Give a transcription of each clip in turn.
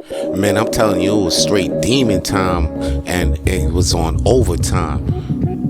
Man, I'm telling you, it was straight demon time, and it was on overtime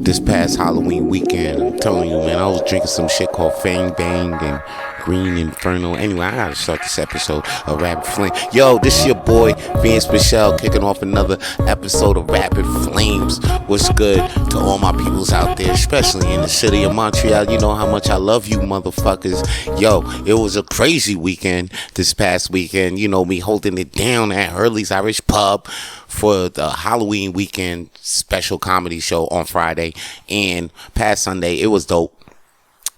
this past Halloween weekend. I'm telling you, man, I was drinking some shit called Fang Bang and Green Inferno. Anyway, I gotta start this episode of Rapid Flame. Yo, this your boy, Vance Michelle, kicking off another episode of Rapid Flames. What's good to all my peoples out there, especially in the city of Montreal? You know how much I love you, motherfuckers. Yo, it was a crazy weekend this past weekend. You know, me holding it down at Hurley's Irish Pub for the Halloween weekend special comedy show on Friday and past Sunday. It was dope.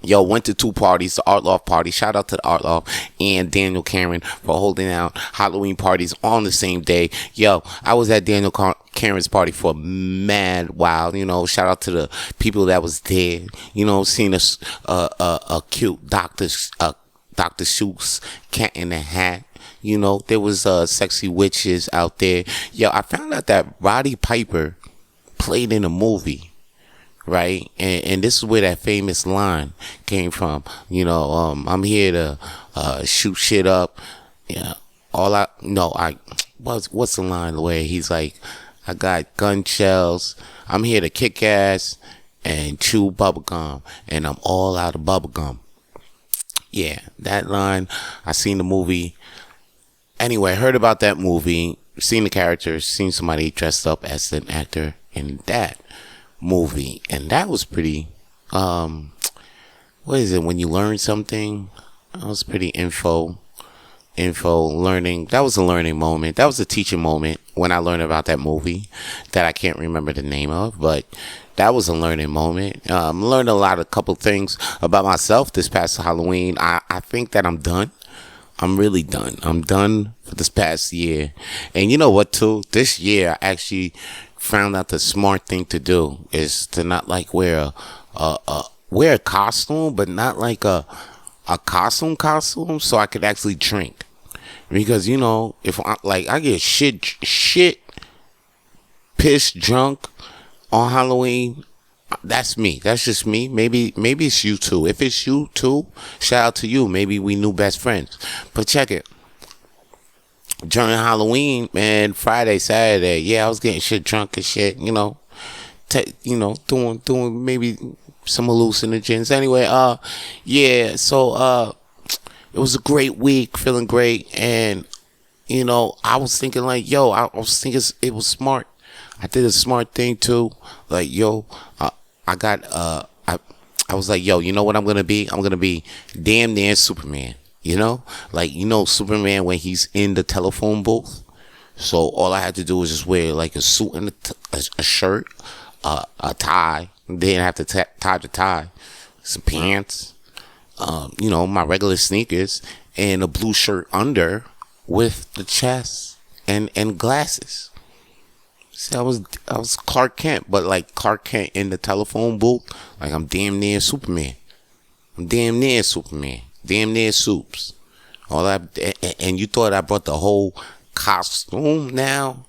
Yo, went to two parties, the Art Loft party. Shout out to the Art Loft and Daniel Karen for holding out Halloween parties on the same day. Yo, I was at Daniel Karen's party for mad while. You know, shout out to the people that was there. You know, seeing a cute Dr. Seuss cat in a hat. You know, there was sexy witches out there. Yo, I found out that Roddy Piper played in a movie. Right, and this is where that famous line came from. You know, I'm here to shoot shit up. Yeah, what's the line where he's like, I got gun shells. I'm here to kick ass and chew bubblegum, and I'm all out of bubblegum. Yeah, that line. I seen the movie. Anyway, heard about that movie, seen the characters, seen somebody dressed up as an actor in that movie, and that was pretty what is it when you learn something? That was pretty info learning. That was a learning moment. That was a teaching moment when I learned about that movie that I can't remember the name of, but that was a learning moment. Learned a couple things about myself this past Halloween. I think that I'm done. I'm really done. I'm done for this past year. And you know what too? This year I actually found out the smart thing to do is to not like wear a costume, but not like a costume, so I could actually drink. Because you know, if I get shit pissed drunk on Halloween, that's me. That's just me. Maybe it's you too. If it's you too, shout out to you. Maybe we new best friends. But check it. During Halloween, man, Friday, Saturday, yeah, I was getting shit drunk and shit, you know, doing maybe some hallucinogens. Anyway, yeah, so, it was a great week, feeling great, and, you know, I was thinking like, yo, I was thinking it was smart. I did a smart thing too, like, yo, I was like, yo, you know what I'm gonna be? I'm gonna be damn near Superman. You know, like, you know, Superman when he's in the telephone booth. So all I had to do was just wear like a suit and a shirt, a tie. Didn't have to tie the tie, some pants, you know, my regular sneakers, and a blue shirt under with the chest and glasses. See, I was Clark Kent, but like Clark Kent in the telephone booth. Like, I'm damn near Superman. Damn near soups. All that, and you thought I brought the whole costume now?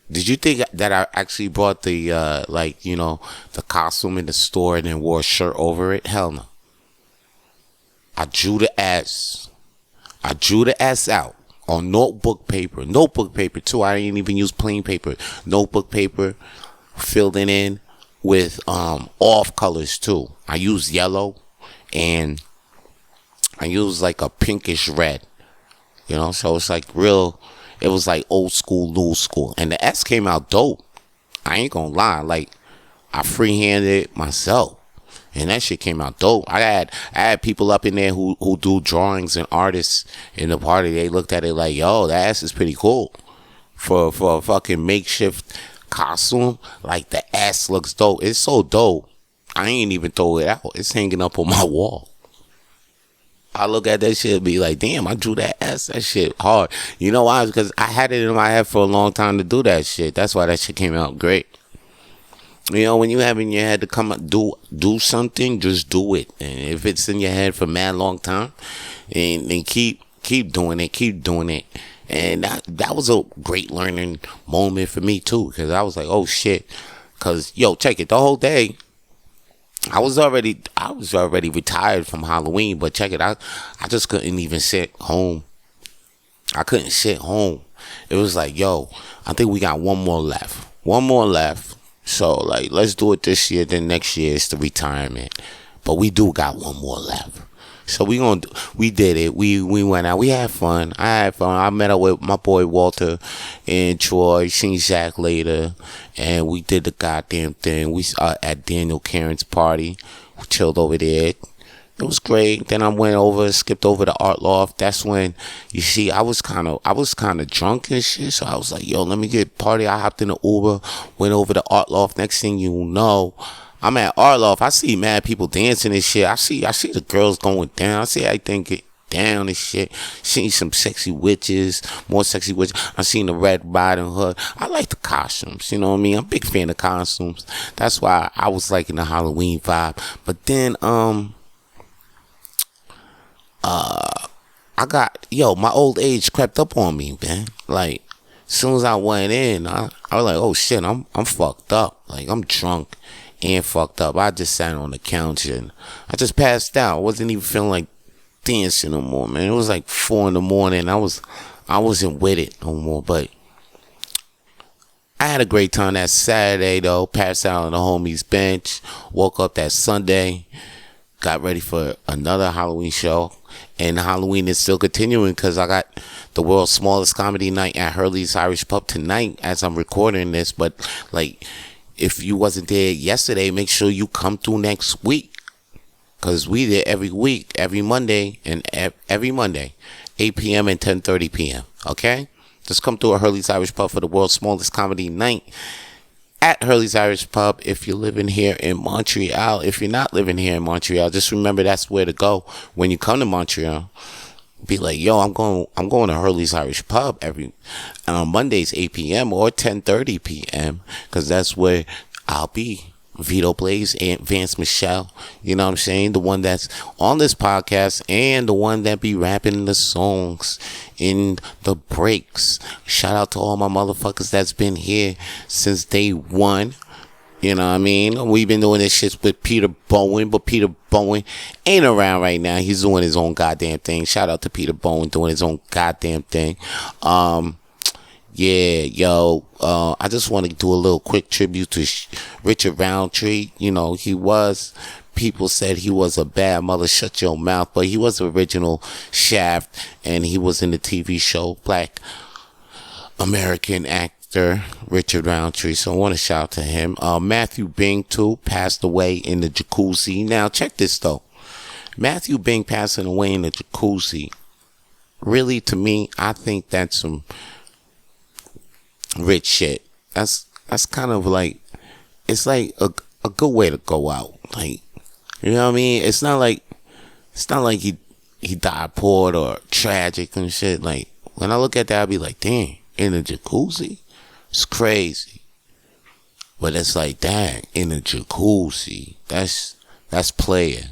Did you think that I actually brought the the costume in the store and then wore a shirt over it? Hell no. I drew the ass out on notebook paper too. I didn't even use plain paper. Notebook paper, filled it in with off colors too. I used yellow and I used like a pinkish red, you know, so it's like it was like old school, new school. And the S came out dope. I ain't gonna lie. Like, I freehanded it myself. And that shit came out dope. I had people up in there who do drawings and artists in the party. They looked at it like, yo, that ass is pretty cool. For a fucking makeshift costume, like, the ass looks dope. It's so dope. I ain't even throw it out. It's hanging up on my wall. I look at that shit and be like, damn, I drew that ass. That shit hard. You know why? Because I had it in my head for a long time to do that shit. That's why that shit came out great. You know, when you have in your head to come up, do something, just do it. And if it's in your head for mad long time, and keep doing it. And that was a great learning moment for me too. Because I was like, oh shit. Because, yo, check it. The whole day, I was already retired from Halloween, but check it out. I just couldn't even sit home I couldn't sit home. It was like, yo, I think we got one more left. One more left. So, like, let's do it this year. Then next year is the retirement. But we do got one more left. So we did it. We went out. We had fun. I had fun. I met up with my boy Walter and Troy. Seen Zach later, and we did the goddamn thing. We at Daniel Karen's party. We chilled over there. It was great. Then I went over, skipped over the art loft. That's when, you see, I was kind of drunk and shit. So I was like, yo, let me get party. I hopped in the Uber, went over to art loft. Next thing you know, I'm at art loft. I see mad people dancing and shit. I see the girls going down. I see everything get down and shit. Seen some sexy witches, more sexy witches. I seen the Red Riding Hood. I like the costumes, you know what I mean? I'm a big fan of costumes. That's why I was liking the Halloween vibe. But then, my old age crept up on me, man. Like, as soon as I went in, I was like, oh shit, I'm fucked up. Like, I'm drunk and fucked up. I just sat on the couch and I just passed out. I wasn't even feeling like dancing no more, man. It was like 4 a.m. I wasn't with it no more, but I had a great time that Saturday though. Passed out on the homies bench. Woke up that Sunday. Got ready for another Halloween show. And Halloween is still continuing because I got the world's smallest comedy night at Hurley's Irish Pub tonight as I'm recording this. But, like, if you wasn't there yesterday, make sure you come through next week. Because we there every week, every Monday, 8 p.m. and 10:30 p.m. Okay? Just come through a Hurley's Irish Pub for the world's smallest comedy night at Hurley's Irish Pub if you're living here in Montreal. If you're not living here in Montreal, just remember that's where to go when you come to Montreal. Be like, yo, I'm going to Hurley's Irish Pub on Mondays 8 p.m. or 10:30 p.m. because that's where I'll be. Vito Blaze and Vance Michelle, you know what I'm saying? The one that's on this podcast and the one that be rapping the songs in the breaks. Shout out to all my motherfuckers that's been here since day one. You know what I mean? We've been doing this shit with Peter Bowen, but Peter Bowen ain't around right now. He's doing his own goddamn thing. Shout out to Peter Bowen doing his own goddamn thing. Yeah, yo, I just want to do a little quick tribute to Richard Roundtree. You know, people said he was a bad mother, shut your mouth, but he was the original Shaft, and he was in the TV show Black American actor Richard Roundtree, so I want to shout out to him. Matthew Bing, too, passed away in the jacuzzi. Now, check this, though. Matthew Bing passing away in the jacuzzi, really, to me, I think that's some rich shit. That's kind of like, it's like a good way to go out. Like, you know what I mean? It's not like he died poor or tragic and shit. Like, when I look at that, I'll be like, damn, in a jacuzzi? It's crazy. But it's like, dang, in a jacuzzi, that's player.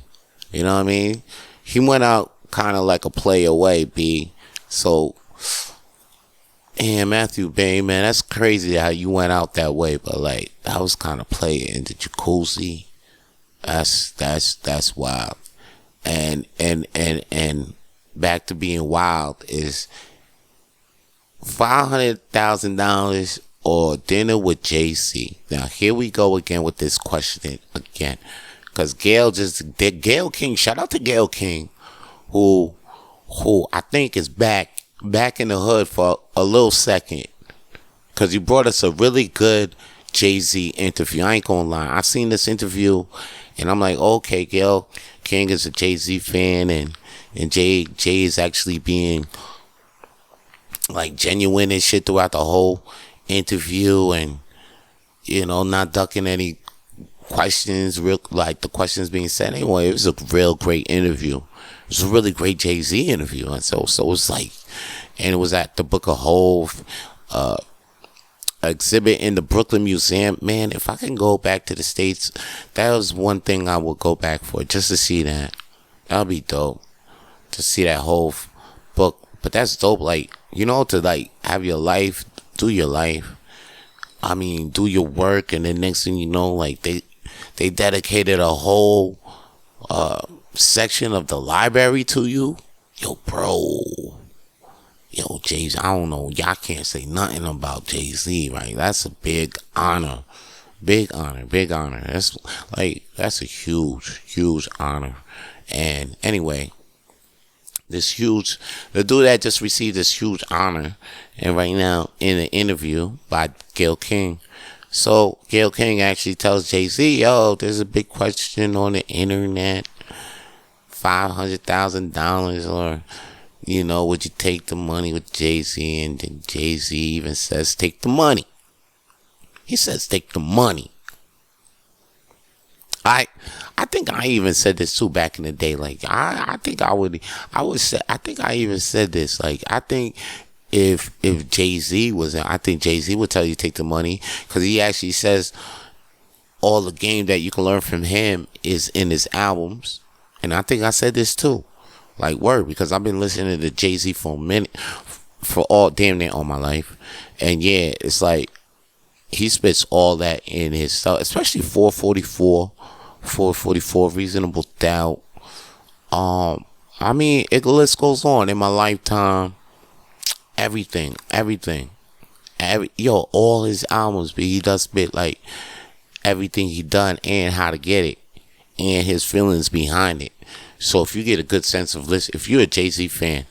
You know what I mean? He went out kind of like a player way, B. So, and Matthew Bain, man, that's crazy how you went out that way, but like that was kind of player in the jacuzzi. That's wild. And back to being wild is $500,000 or dinner with JC. Now here we go again with this question again, because Gail King. Shout out to Gail King, who I think is back in the hood for a little second, because you brought us a really good Jay-Z interview. I ain't gonna lie, I seen this interview and I'm like, okay, Gail King is a Jay-Z fan, and Jay is actually being like genuine and shit throughout the whole interview, and you know, not ducking any questions, real like the questions being said. Anyway, it was a real great interview. It was a really great Jay-Z interview, and so it's like, and it was at the Book of Hove exhibit in the Brooklyn Museum. Man, if I can go back to the States, that was one thing I would go back for, just to see that. That would be dope, to see that whole book. But that's dope, like, you know, to like have your life, do your life. I mean, do your work, and then next thing you know, like they dedicated a whole section of the library to you. Yo, bro. yo, Jay-Z, I don't know, y'all can't say nothing about Jay-Z, right? That's a big honor. Big honor, big honor. That's a huge honor. And anyway, the dude that just received this huge honor, and right now in an interview by Gayle King. So Gayle King actually tells Jay-Z, yo, there's a big question on the internet, $500,000, or, would you take the money with Jay-Z? And then Jay-Z even says, take the money. He says, take the money. I think I even said this too back in the day. Like, I think I even said this. Like, I think if Jay-Z was in, I think Jay-Z would tell you to take the money, because he actually says all the game that you can learn from him is in his albums. And I think I said this too. Like, word, because I've been listening to Jay-Z for a minute, for damn near all my life. And yeah, it's like, he spits all that in his stuff, especially 444, Reasonable Doubt. I mean, the list goes on. In my lifetime, everything. All his albums, but he does spit like everything he done and how to get it and his feelings behind it. So if you get a good sense of list, if you're a Jay-Z fan,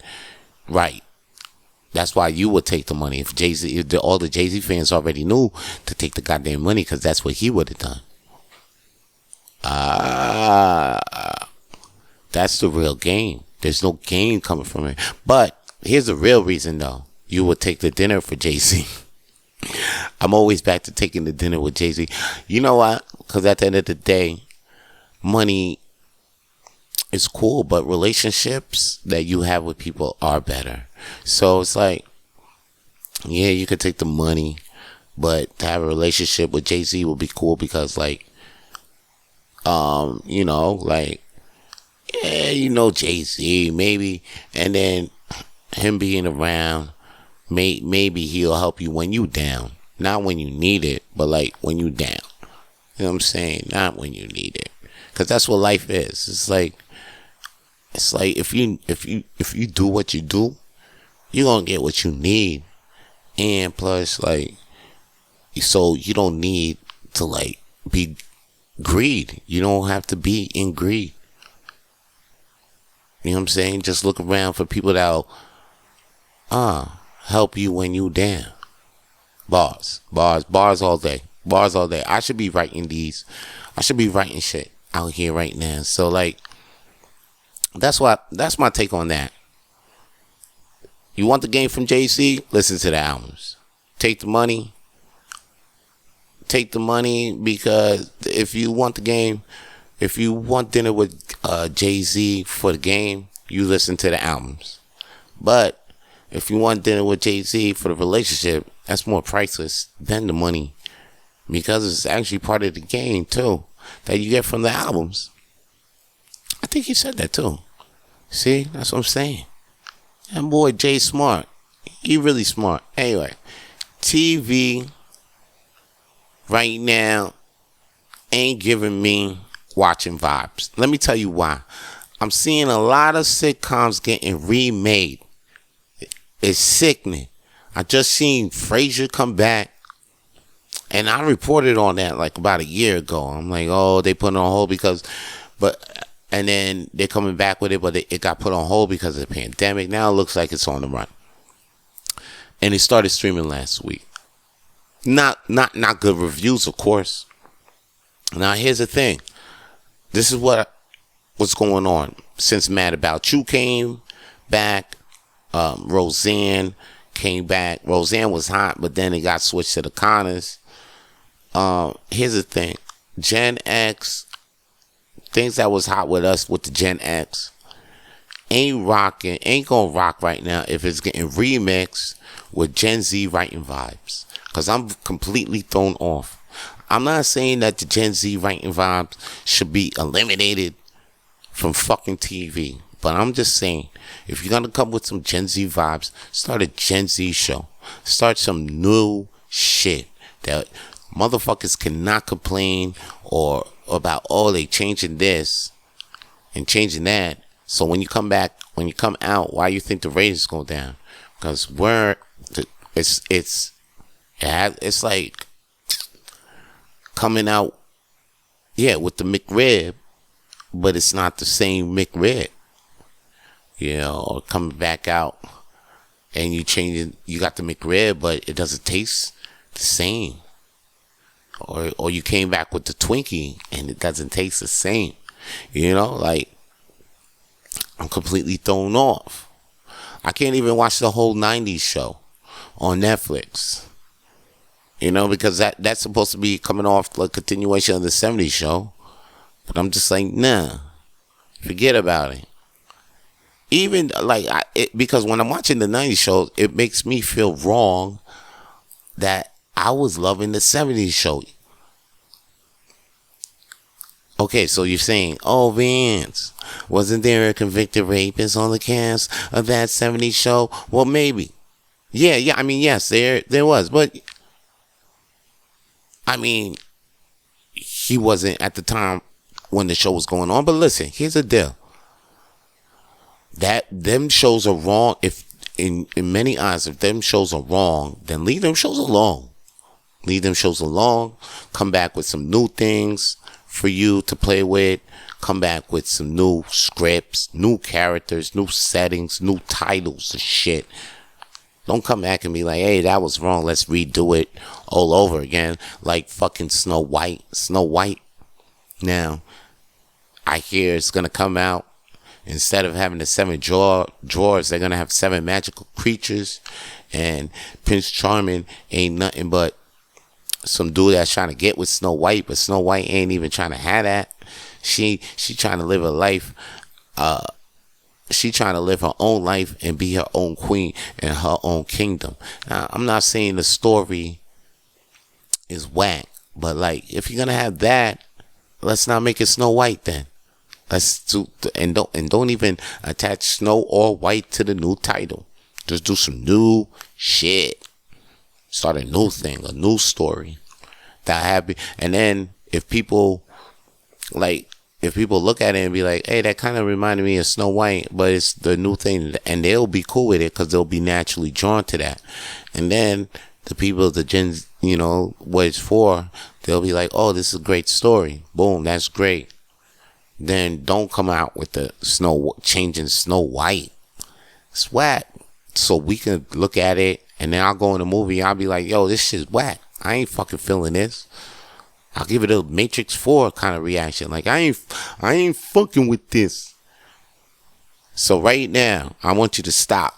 right, that's why you would take the money. If all the Jay-Z fans already knew to take the goddamn money, because that's what he would have done. That's the real game. There's no game coming from it. But here's the real reason, though. You would take the dinner for Jay-Z. I'm always back to taking the dinner with Jay-Z. You know why? Because at the end of the day, money is cool, but relationships that you have with people are better. So it's like, yeah, you could take the money, but to have a relationship with Jay-Z would be cool, because Jay-Z, maybe, and then him being around, maybe he'll help you when you down. Not when you need it, but like when you down. You know what I'm saying? Not when you need it. Because that's what life is. It's like if you do what you do, you're gonna get what you need. And plus, so you don't need to be greed. You don't have to be in greed. You know what I'm saying? Just look around for people that'll help you when you down. Bars all day. I should be writing these. I should be writing shit out here right now. So that's my take on that. You want the game from Jay-Z? Listen to the albums. Take the money, because if you want the game, if you want dinner with Jay-Z for the game, you listen to the albums. But if you want dinner with Jay-Z for the relationship, that's more priceless than the money, because it's actually part of the game too that you get from the albums. I think he said that too. See, that's what I'm saying. That boy Jay smart. He really smart. Anyway, TV right now ain't giving me watching vibes. Let me tell you why. I'm seeing a lot of sitcoms getting remade. It's sickening. I just seen Frasier come back, and I reported on that about a year ago. I'm like, oh, they put it on hold and then they're coming back with it, but it got put on hold because of the pandemic. Now it looks like it's on the run. And it started streaming last week. Not good reviews, of course. Now here's the thing. This is what's going on. Since Mad About You came back, Roseanne came back. Roseanne was hot, but then it got switched to the Connors. Here's the thing. Gen X, things that was hot with us with the Gen X, ain't gonna rock right now if it's getting remixed with Gen Z writing vibes. Because I'm completely thrown off. I'm not saying that the Gen Z writing vibes should be eliminated from fucking TV. But I'm just saying, if you're gonna come with some Gen Z vibes, start a Gen Z show. Start some new shit that motherfuckers cannot complain or about, oh, they changing this and changing that. So when you come out, why you think the ratings go down? Because it's like coming out, yeah, with the McRib, but it's not the same McRib, or coming back out and you got the McRib, but it doesn't taste the same. Or you came back with the Twinkie and it doesn't taste the same. Like, I'm completely thrown off. I can't even watch the whole 90s show on Netflix. Because that's supposed to be coming off the continuation of the 70s show. But I'm just like, nah, forget about it. Even like, because when I'm watching the 90s show, it makes me feel wrong that I was loving the 70s show. Okay, so you're saying, oh, Vance, wasn't there a convicted rapist on the cast of that 70s show? Well, maybe. Yeah, I mean, yes, there was. But, I mean, he wasn't at the time when the show was going on. But listen, here's the deal. Them shows are wrong. If in many eyes, if them shows are wrong, then leave them shows alone. Leave them shows alone. Come back with some new things for you to play with. Come back with some new scripts, new characters, new settings, new titles and shit. Don't come back and be like, hey, that was wrong. Let's redo it all over again. Like fucking Snow White. Snow White. Now, I hear it's going to come out. Instead of having the 7 drawers, they're going to have 7 magical creatures. And Prince Charming ain't nothing but some dude that's trying to get with Snow White. But Snow White ain't even trying to have that. She trying to live a life. She trying to live her own life and be her own queen in her own kingdom. Now, I'm not saying the story is whack. But like, if you're going to have that, let's not make it Snow White then. Let's do, and don't even attach Snow or White to the new title. Just do some new shit. Start a new thing, a new story. That happy. And then if people look at it and be like, hey, that kind of reminded me of Snow White, but it's the new thing, and they'll be cool with it because they'll be naturally drawn to that. And then the people, the gens, what it's for, they'll be like, oh, this is a great story. Boom, that's great. Then don't come out with the changing Snow White. It's whack. So we can look at it, and then I'll go in the movie, I'll be like, yo, this shit's whack. I ain't fucking feeling this. I'll give it a Matrix 4 kind of reaction. Like, I ain't fucking with this. So right now, I want you to stop.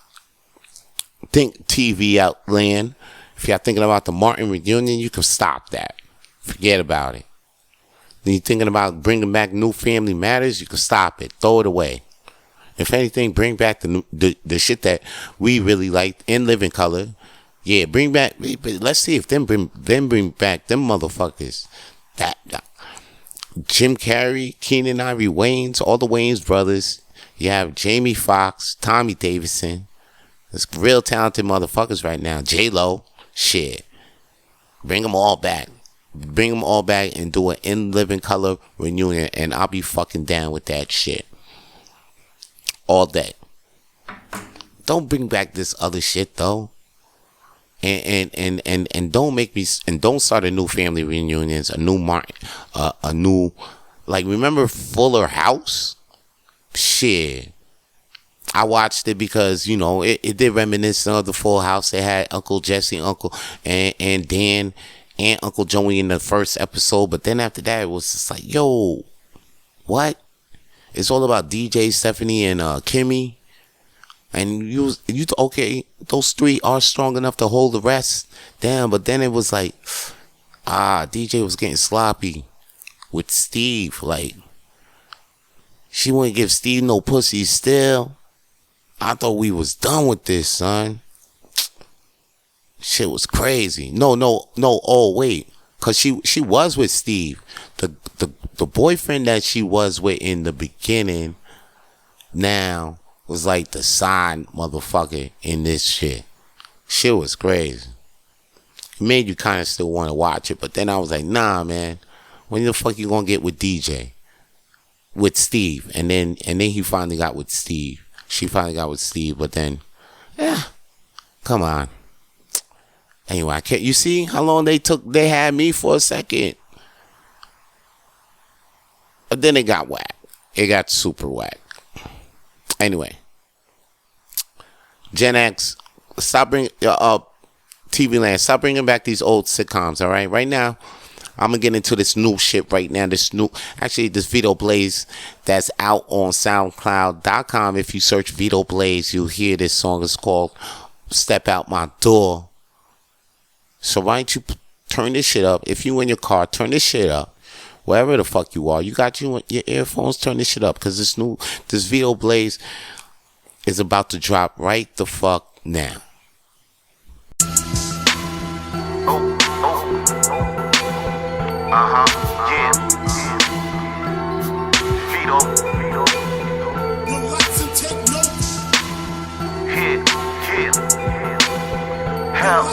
Think TV Outland. If you're thinking about the Martin reunion, you can stop that. Forget about it. Then you're thinking about bringing back New Family Matters, you can stop it. Throw it away. If anything, bring back the shit that we really liked in Living Color. Yeah, bring back. Let's see if them bring back them motherfuckers. That Jim Carrey, Keenan Ivory Wayans, all the Wayans brothers. You have Jamie Foxx, Tommy Davidson. There's real talented motherfuckers right now. J-Lo, shit. Bring them all back. Bring them all back and do an In Living Color reunion, and I'll be fucking down with that shit. All day. Don't bring back this other shit though. And don't make me, and don't start a new family reunions, a new like, remember Fuller House? Shit. I watched it because, it did reminisce of the Full House. They had Uncle Jesse, Uncle and Dan and Uncle Joey in the first episode, but then after that it was just like, yo, what? It's all about DJ, Stephanie, and Kimmy. And you okay, those 3 are strong enough to hold the rest down, but then it was like, DJ was getting sloppy with Steve. Like, she wouldn't give Steve no pussy still. I thought we was done with this, son. Shit was crazy. No, oh wait. Cause she was with Steve. The boyfriend that she was with in the beginning now was like the side motherfucker in this shit. Shit was crazy. It made you kind of still want to watch it, but then I was like, nah, man. When the fuck you gonna get with DJ? With Steve. And then he finally got with Steve. She finally got with Steve, but then, yeah. Come on. Anyway, I can't. You see how long they had me for a second. But then it got whack. It got super whack. Anyway, Gen X, stop bringing TV Land. Stop bringing back these old sitcoms. All right, right now, I'm gonna get into this new shit right now. This Vito Blaze that's out on SoundCloud.com. If you search Vito Blaze, you'll hear this song. It's called "Step Out My Door." So why don't you turn this shit up? If you in your car, turn this shit up. Wherever the fuck you are, you got your earphones. Turn this shit up, because this Vito Blaze is about to drop right the fuck now. Yeah. Vito. Relax and take notes. Hell,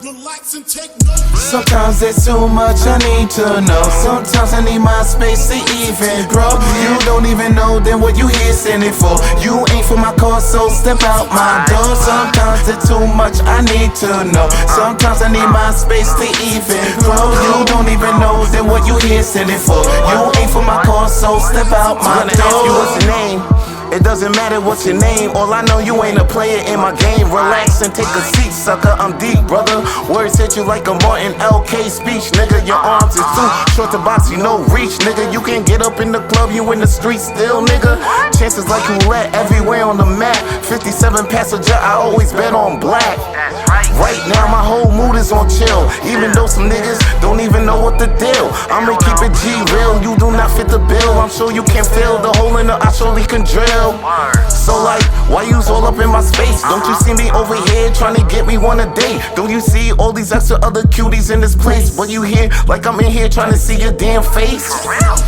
Relax and take notes. Sometimes there's too much I need to know. Sometimes I need my space to even grow. You don't even know then what you here standing for. You ain't for my cause, so step out my door. Sometimes there's too much I need to know. Sometimes I need my space to even grow. You don't even know then what you here standing for. You ain't for my cause, so step out my door. Ask you what's your name? It doesn't matter what's your name. All I know, you ain't a player in my game. Relax and take a seat, sucker. I'm deep, brother. Words hit you like a Martin LK speech, nigga. Your arms is too short to box, you no reach, nigga. You can't get up in the club, you in the street still, nigga. Chances like roulette everywhere on the map. 57 passenger, I always bet on black. Right now, my whole mood is on chill. Even though some niggas don't even know what the deal. I'ma keep it G real. You do not fit the bill. I'm sure you can feel the hole in the I surely can drill. So like, why you's all up in my space? Don't you see me over here trying to get me one a day? Don't you see all these extra other cuties in this place? What you hear? Like I'm in here trying to see your damn face.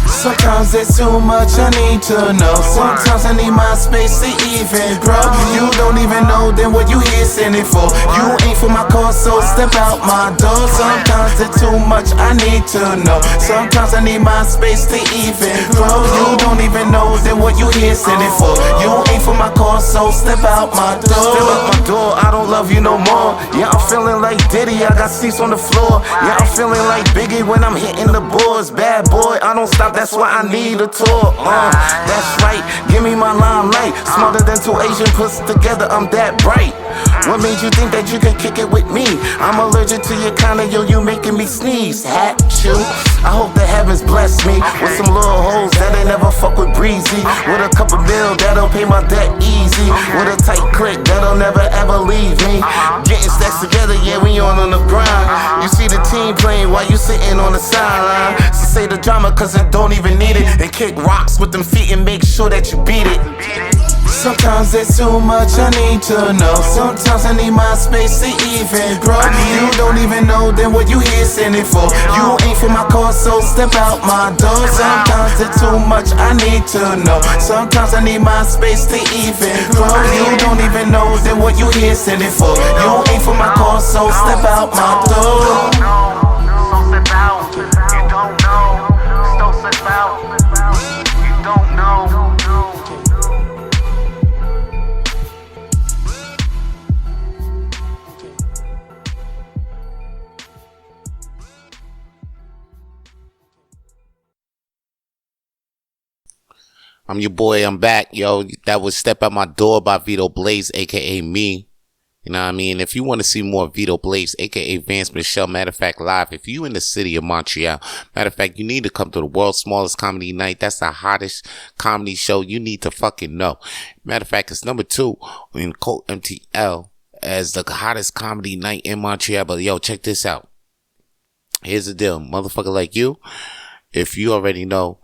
Sometimes there's too much I need to know. Sometimes I need my space to even grow. You don't even know then what you here standing for. You ain't for my cause, so step out my door. Sometimes there's too much I need to know. Sometimes I need my space to even grow. You don't even know then what you here standing for. You ain't for my cause, so step out my door. Step out my door, I don't love you no more. Yeah, I'm feeling like Diddy, I got seats on the floor. Yeah, I'm feeling like Biggie when I'm hitting the boards. Bad boy, I don't stop, that's why I need a tour. That's right, give me my limelight. Smarter than two Asian puts together, I'm that bright. What made you think that you could kick it with me? I'm allergic to your kind of, yo, you making me sneeze. Hat you. I hope the heavens bless me with some little hoes that ain't never fuck with Breezy. With a couple bill that'll pay my debt easy. With a tight click that'll never ever leave me. Getting stacks together, yeah, we on the grind. You see the team playing while you sitting on the sideline. So say the drama cause it don't even need it. And kick rocks with them feet and make sure that you beat it. Sometimes there's too much I need to know. Sometimes I need my space to even grow. You don't even know then what you here standing for. You ain't for my cause, so step out my door. Sometimes there's too much I need to know. Sometimes I need my space to even grow. You don't even know then what you here standing for. You ain't for my cause, so step out my door. So step out. You don't know. So step out. You don't know. I'm your boy, I'm back, yo. That was Step Out My Door by Vito Blaze, aka me. You know what I mean? If you want to see more Vito Blaze, aka Vance Michelle, matter of fact, live, if you in the city of Montreal, matter of fact, you need to come to the world's smallest comedy night. That's the hottest comedy show you need to fucking know. Matter of fact, it's number 2 in Colt MTL as the hottest comedy night in Montreal. But yo, check this out. Here's the deal, motherfucker like you, if you already know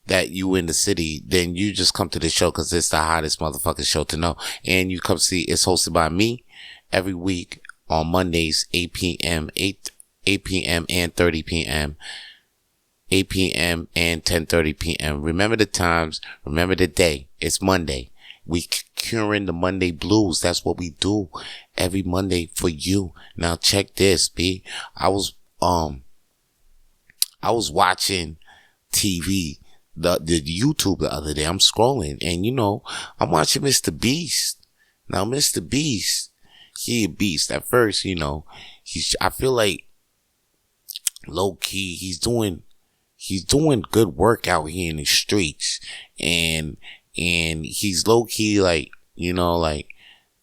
that you in the city, then you just come to the show because it's the hottest motherfucking show to know. And you come see, it's hosted by me every week on Mondays, 8 p.m. and 30 p.m. 8 p.m. and 10:30 p.m. Remember the times, remember the day. It's Monday. We curing the Monday blues. That's what we do every Monday for you. Now check this, B. I was watching TV the YouTube the other day. I'm scrolling and, you know, I'm watching Mr.Beast. Now, Mr.Beast, he a beast. At first, you know, I feel like low key, he's doing good work out here in the streets. And he's low key, like, you know, like,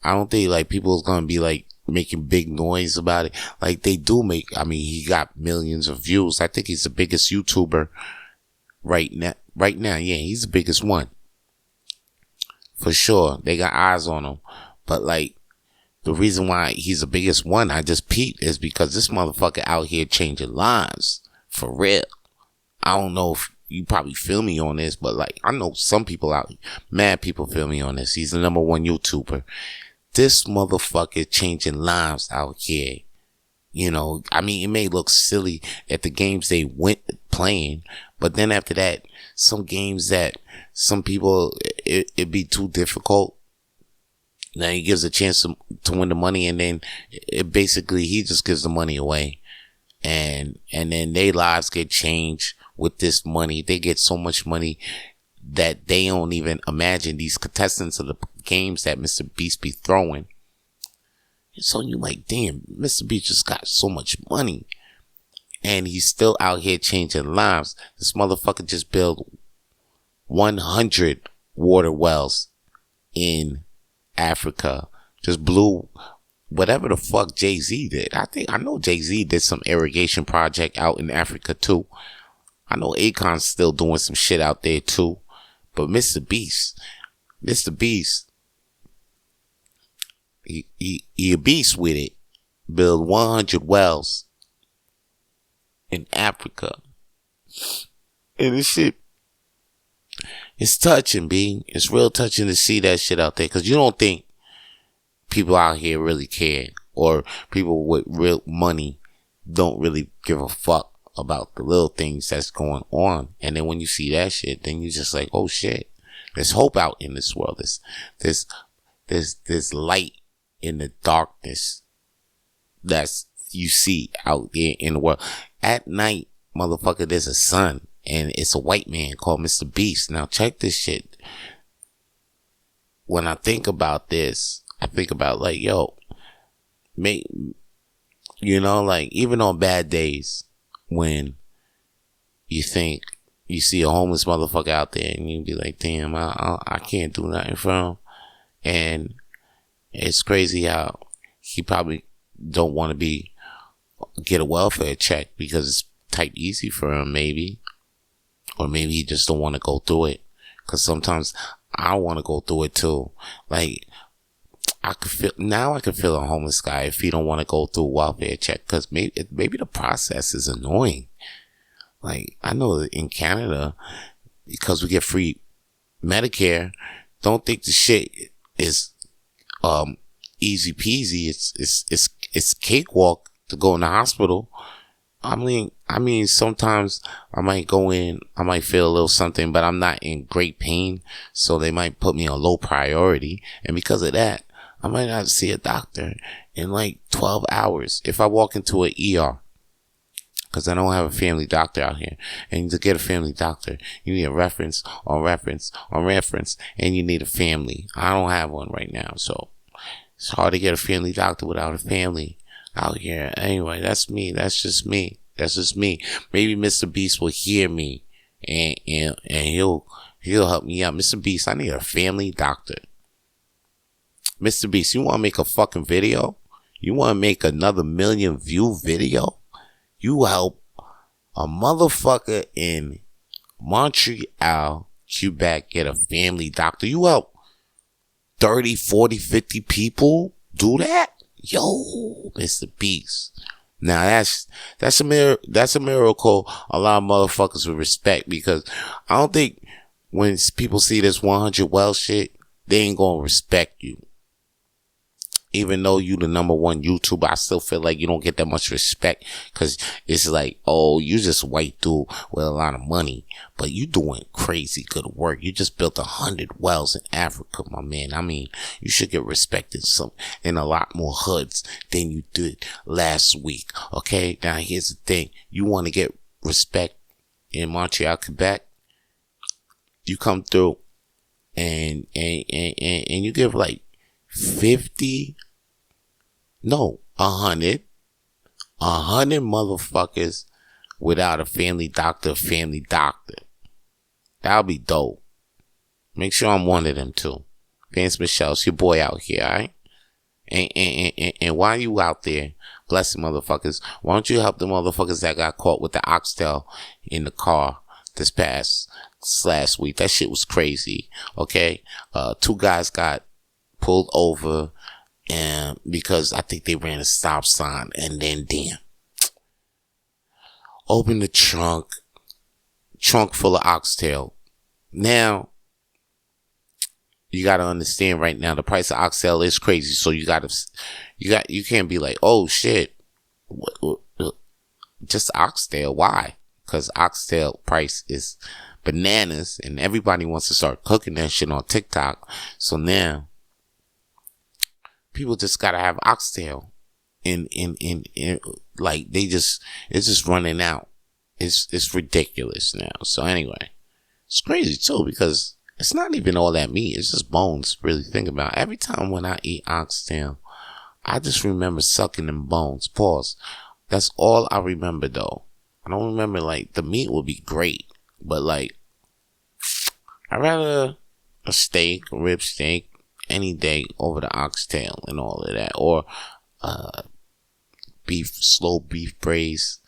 I don't think like people is gonna be like making big noise about it. Like they do make, I mean, he got millions of views. I think he's the biggest YouTuber right now. Yeah, he's the biggest one. For sure. They got eyes on him. But like, the reason why he's the biggest one, I just peeped, is because this motherfucker out here changing lives. For real. I don't know if you probably feel me on this, but like, I know some people out here, mad people feel me on this. He's the number one YouTuber. This motherfucker changing lives out here. You know, I mean, it may look silly at the games they went playing, but then after that, some games that some people, it'd be too difficult. Now he gives a chance to win the money, and then he just gives the money away. And then their lives get changed with this money. They get so much money that they don't even imagine, these contestants of the games that Mr.Beast be throwing. So you like, damn, Mr.Beast just got so much money. And he's still out here changing lives. This motherfucker just built 100 water wells in Africa. Just blew whatever the fuck Jay-Z did. I know Jay-Z did some irrigation project out in Africa too. I know Akon's still doing some shit out there too. But Mr.Beast, he a beast with it. Build 100 wells in Africa. And this shit, it's touching, B. It's real touching to see that shit out there. Cause you don't think people out here really care, or people with real money don't really give a fuck about the little things that's going on. And then when you see that shit, then you just like, oh shit, there's hope out in this world. There's light in the darkness that's you see out there in the world. At night, motherfucker, there's a sun, and it's a white man called Mr.Beast. Now check this shit. When I think about this, I think about like, yo, you know, like even on bad days, when you think you see a homeless motherfucker out there and you be like, damn, I can't do nothing for him. And it's crazy how he probably don't want to get a welfare check because it's type easy for him, maybe. Or maybe he just don't want to go through it. Cause sometimes I want to go through it too. Like, I can feel a homeless guy if he don't want to go through a welfare check, because maybe the process is annoying. Like, I know that in Canada, because we get free Medicare, don't think the shit is easy peasy. It's cakewalk to go in the hospital. I mean, sometimes I might go in, I might feel a little something, but I'm not in great pain, so they might put me on low priority, and because of that, I might not see a doctor in like 12 hours if I walk into an ER. Because I don't have a family doctor out here. And to get a family doctor, you need a reference, and you need a family. I don't have one right now, so it's hard to get a family doctor without a family out here. Anyway, that's me. That's just me. Maybe Mr.Beast will hear me, and he'll help me out. Mr.Beast, I need a family doctor. Mr.Beast, you want to make a fucking video? You want to make another 1 million view video? You help a motherfucker in Montreal, Quebec get a family doctor. You help 30, 40, 50 people do that? Yo, Mr.Beast. Now that's a miracle a lot of motherfuckers will respect, because I don't think when people see this 100 well shit, they ain't gonna respect you. Even though you the number one YouTuber, I still feel like you don't get that much respect, because it's like, oh, you just a white dude with a lot of money, but you doing crazy good work. You just built 100 wells in Africa, my man. I mean, you should get respected in a lot more hoods than you did last week. Okay, now here's the thing: you want to get respect in Montreal, Quebec? you come through and you give like 50, no, 100 motherfuckers without a family doctor. That'll be dope. Make sure I'm one of them too. Vance Michelle's your boy out here, alright? And while you out there blessing motherfuckers, why don't you help the motherfuckers that got caught with the oxtail in the car this last week? That shit was crazy. Okay, 2 guys got pulled over, and because I think they ran a stop sign, and then damn, open the trunk full of oxtail. Now, you gotta understand right now, the price of oxtail is crazy. So you can't be like, oh shit, just oxtail. Why? Because oxtail price is bananas, and everybody wants to start cooking that shit on TikTok. So now, people just gotta have oxtail, in like it's just running out. It's ridiculous now. So anyway, it's crazy too because it's not even all that meat. It's just bones. Really think about it. Every time when I eat oxtail, I just remember sucking them bones. Pause. That's all I remember though. I don't remember like the meat would be great, but like I'd rather a rib steak any day over the oxtail and all of that, or slow beef braise.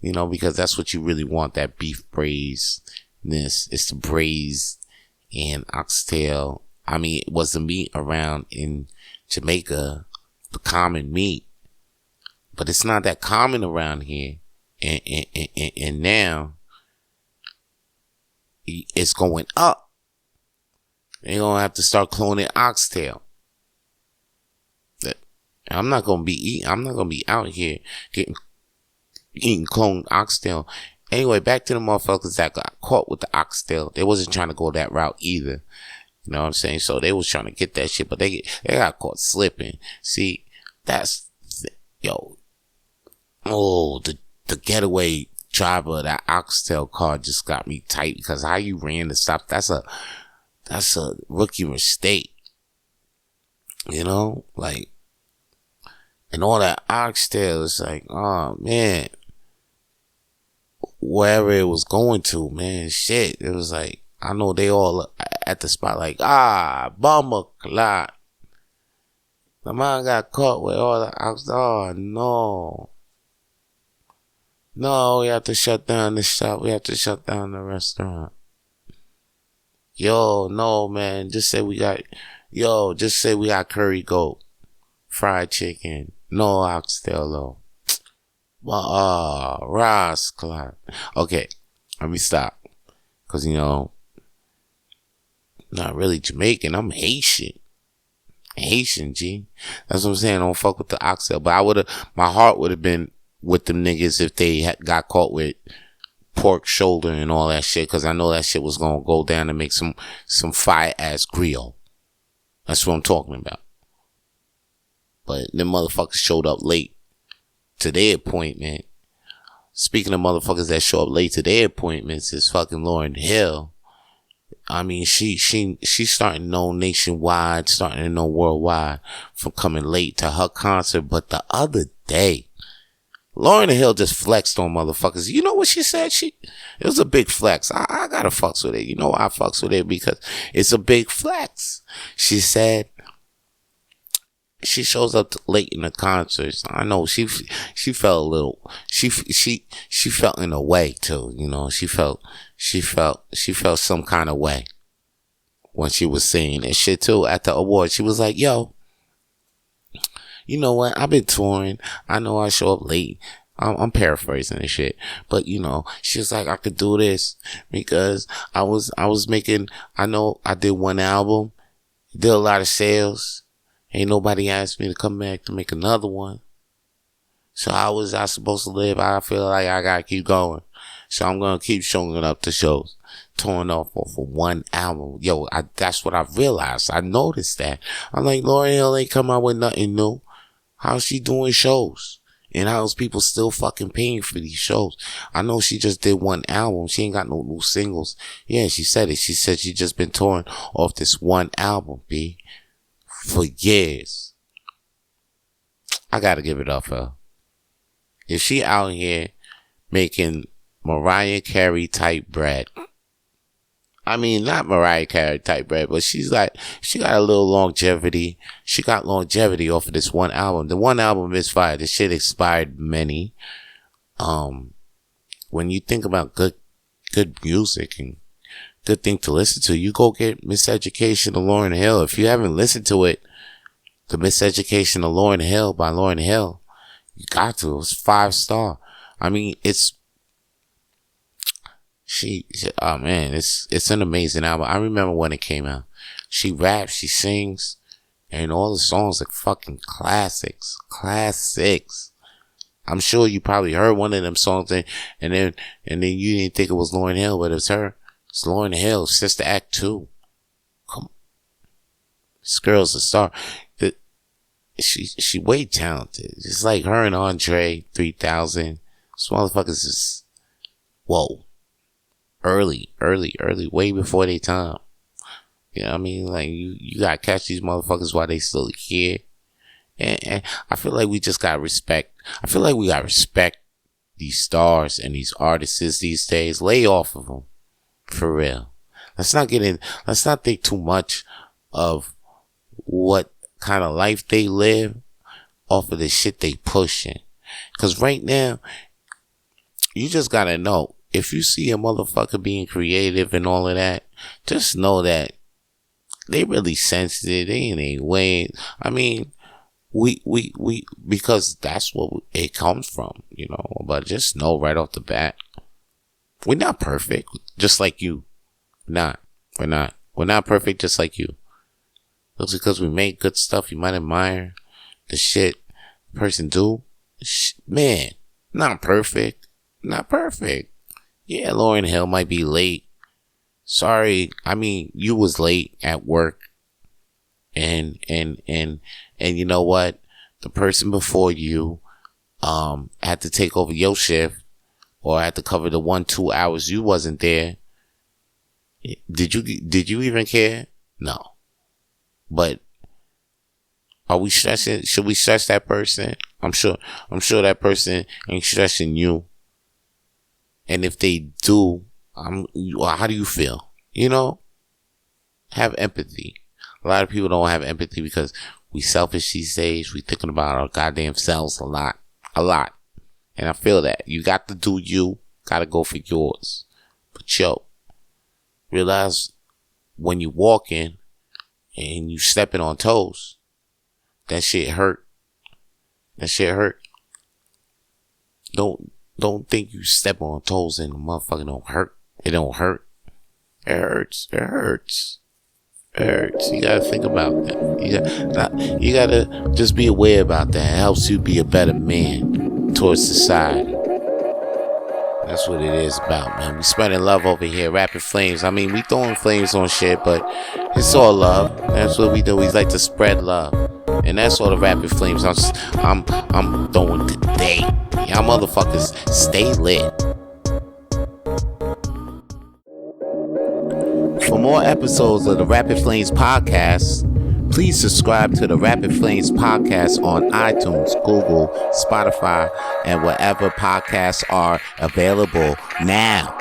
You know, because that's what you really want, that beef braise-ness. It's the braise and oxtail. I mean, it was the meat around in Jamaica, the common meat. But it's not that common around here. And now, it's going up. They're going to have to start cloning oxtail. I'm not going to be out here eating cloned oxtail. Anyway, back to the motherfuckers that got caught with the oxtail. They wasn't trying to go that route either. You know what I'm saying? So they was trying to get that shit, but they got caught slipping. See, that's the getaway driver of that oxtail car just got me tight, because how you ran the stop, that's a rookie mistake. You know, like, and all that oxtail is like, oh man, wherever it was going to, man, shit. It was like, I know they all at the spot like, bummer clot. The man got caught with all the oxtail. Oh no. No, we have to shut down the shop. We have to shut down the restaurant. Yo, no, man. Just say we got curry goat, fried chicken, no oxtail though. Ross Clark. Okay, let me stop. Cause not really Jamaican. I'm Haitian. Haitian, G. That's what I'm saying. I don't fuck with the oxtail. But my heart would have been with them niggas if they got caught with pork shoulder and all that shit. Cause I know that shit was gonna go down and make some fire ass grill. That's what I'm talking about. But them motherfuckers showed up late to their appointment. Speaking of motherfuckers that show up late to their appointments, is fucking Lauryn Hill. I mean, she's starting to know nationwide, starting to know worldwide from coming late to her concert. But the other day, Lauryn Hill just flexed on motherfuckers. You know what she said? It was a big flex. I gotta fucks with it. You know why I fucks with it? Because it's a big flex. She said, she shows up late in the concerts. I know she felt a little, she felt in a way too, she felt some kind of way when she was singing and shit too at the awards. She was like, yo, you know what? I've been touring. I know I show up late. I'm paraphrasing and shit, but she was like, I could do this because I was making, I know I did one album, did a lot of sales. Ain't nobody asked me to come back to make another one. So how was I supposed to live? I feel like I gotta keep going. So I'm gonna keep showing up to shows. Torn off for one album. Yo, that's what I realized. I noticed that. I'm like, Lauryn Hill ain't come out with nothing new. How's she doing shows? And how's people still fucking paying for these shows? I know she just did one album. She ain't got no new singles. Yeah, she said it. She said she just been touring off this one album, B, for years. I gotta give it up for her. If she out here making Mariah Carey type bread, I mean, not Mariah Carey type bread, but she got a little longevity. She got longevity off of this one album. The one album is fire. The shit inspired many. When you think about good music and good thing to listen to, you go get Miseducation of Lauryn Hill. If you haven't listened to it, the Miseducation of Lauryn Hill by Lauryn Hill, you got to. It's 5-star. I mean, it's an amazing album. I remember when it came out. She raps, she sings, and all the songs are fucking classics. I'm sure you probably heard one of them songs and then you didn't think it was Lauryn Hill, but it's her. It's Lauryn Hill, Sister Act 2. Come on. This girl's a star. She way talented. It's like her and Andre 3000. This motherfuckers is, whoa. Early, way before their time. You know what I mean? Like, you gotta catch these motherfuckers while they still here. And I feel like we just gotta respect. I feel like we gotta respect these stars and these artists these days. Lay off of them. For real. Let's not think too much of what kind of life they live off of the shit they pushing. Cause right now, you just gotta know, if you see a motherfucker being creative and all of that, just know that they really sensitive. They in a way. I mean, we because that's what it comes from, you know. But just know right off the bat, we're not perfect, just like you. We're not perfect, just like you. Just because we make good stuff, you might admire the shit the person do. Man, not perfect. Yeah, Lauryn Hill might be late. Sorry, I mean, you was late at work. And you know what? The person before you had to take over your shift or had to cover the 1-2 hours you wasn't there. Did you even care? No. But are we stressing? Should we stress that person? I'm sure that person ain't stressing you. And if they do, how do you feel? You know? Have empathy. A lot of people don't have empathy because we selfish these days. We thinking about our goddamn selves a lot. And I feel that. You got to do you. Got to go for yours. But yo, realize when you walking and you stepping on toes, that shit hurt. Don't think you step on toes and the motherfucker don't hurt. It don't hurt. It hurts. You gotta think about that. You gotta just be aware about that. It helps you be a better man towards society. That's what it is about, man. We spreading love over here, Rapid Flames. I mean, we throwing flames on shit, but it's all love. That's what we do. We like to spread love, and that's all the Rapid Flames I'm throwing today. Y'all motherfuckers stay lit. For more episodes of the Rapid Flames podcast, please subscribe to the Rapid Flames podcast on iTunes, Google, Spotify, and wherever podcasts are available now.